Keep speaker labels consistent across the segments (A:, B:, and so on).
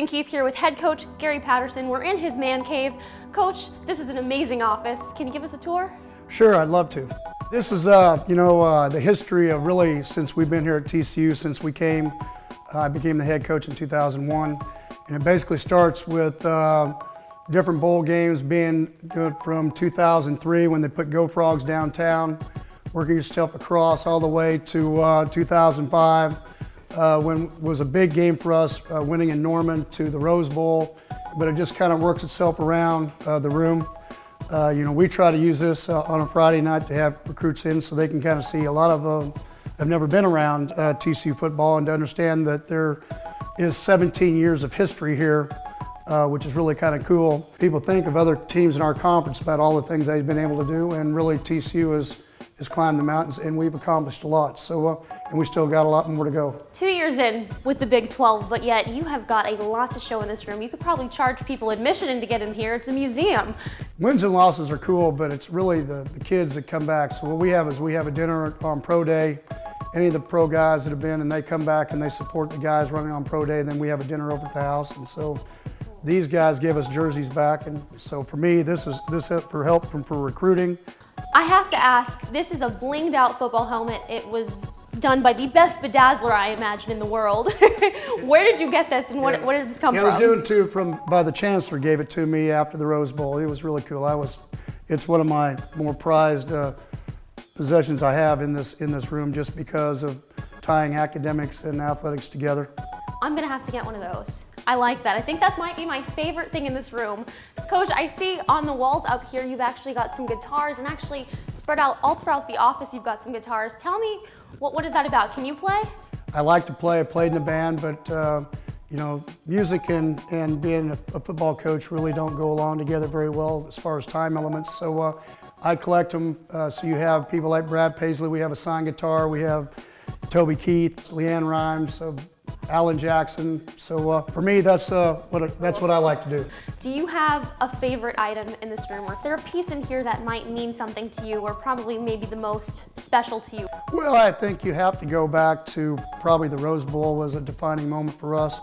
A: Kristen Keith here with head coach Gary Patterson. We're in his man cave. Coach, this is an amazing office. Can you give us a tour?
B: Sure, I'd love to. This is, the history of really since we've been here at TCU, since we came. I became the head coach in 2001, and it basically starts with different bowl games being good from 2003 when they put Go Frogs downtown, working yourself across all the way to 2005 when it was a big game for us, winning in Norman to the Rose Bowl, but it just kind of works itself around the room. We try to use this on a Friday night to have recruits in so they can kind of see a lot of them have never been around TCU football and to understand that there is 17 years of history here, which is really kind of cool. People think of other teams in our conference about all the things they've been able to do, and really TCU has climbed the mountains and we've accomplished a lot. So, and we still got a lot more to go.
A: 2 years in with the Big 12, but yet you have got a lot to show in this room. You could probably charge people admission to get in here. It's a museum.
B: Wins and losses are cool, but it's really the kids that come back. So what we have is we have a dinner on Pro Day. Any of the pro guys that have been, and they come back and they support the guys running on Pro Day, and then we have a dinner over at the house. And so these guys give us jerseys back. And so for me, this for help for recruiting.
A: I have to ask, this is a blinged out football helmet. It was done by the best bedazzler I imagine in the world. Where did you get this, and what did this come from?
B: It was given by the chancellor. Gave it to me after the Rose Bowl. It was really cool. It's one of my more prized possessions I have in this room, just because of tying academics and athletics together.
A: I'm gonna have to get one of those. I like that. I think that might be my favorite thing in this room. Coach, I see on the walls up here you've actually got some guitars, and actually spread out all throughout the office you've got some guitars. Tell me, what is that about? Can you play?
B: I like to play. I played in a band, but music and being a football coach really don't go along together very well as far as time elements. So I collect them. So you have people like Brad Paisley. We have a signed guitar. We have Toby Keith, Leanne Rhymes, Alan Jackson. So for me, that's what I like to do.
A: Do you have a favorite item in this room, or is there a piece in here that might mean something to you, or probably maybe the most special to you?
B: Well, I think you have to go back to probably the Rose Bowl was a defining moment for us,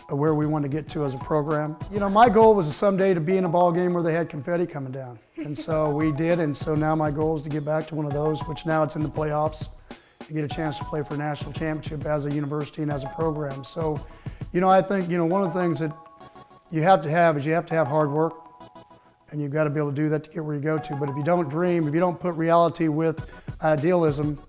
B: where we wanted to get to as a program. My goal was someday to be in a ball game where they had confetti coming down, and so we did. And so now my goal is to get back to one of those, which now it's in the playoffs. To get a chance to play for a national championship as a university and as a program. So, I think, one of the things that you have to have is you have to have hard work, and you've got to be able to do that to get where you go to. But if you don't dream, if you don't put reality with idealism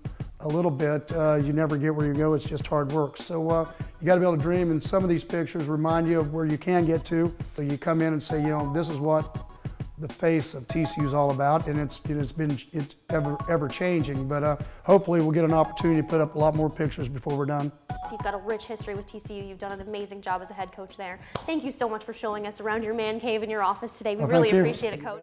B: a little bit, you never get where you go. It's just hard work. So you got to be able to dream, and some of these pictures remind you of where you can get to. So you come in and say, this is what the face of TCU is all about, and it's ever changing. But hopefully we'll get an opportunity to put up a lot more pictures before we're done.
A: You've got a rich history with TCU. You've done an amazing job as a head coach there. Thank you so much for showing us around your man cave in your office today. We really appreciate it, Coach.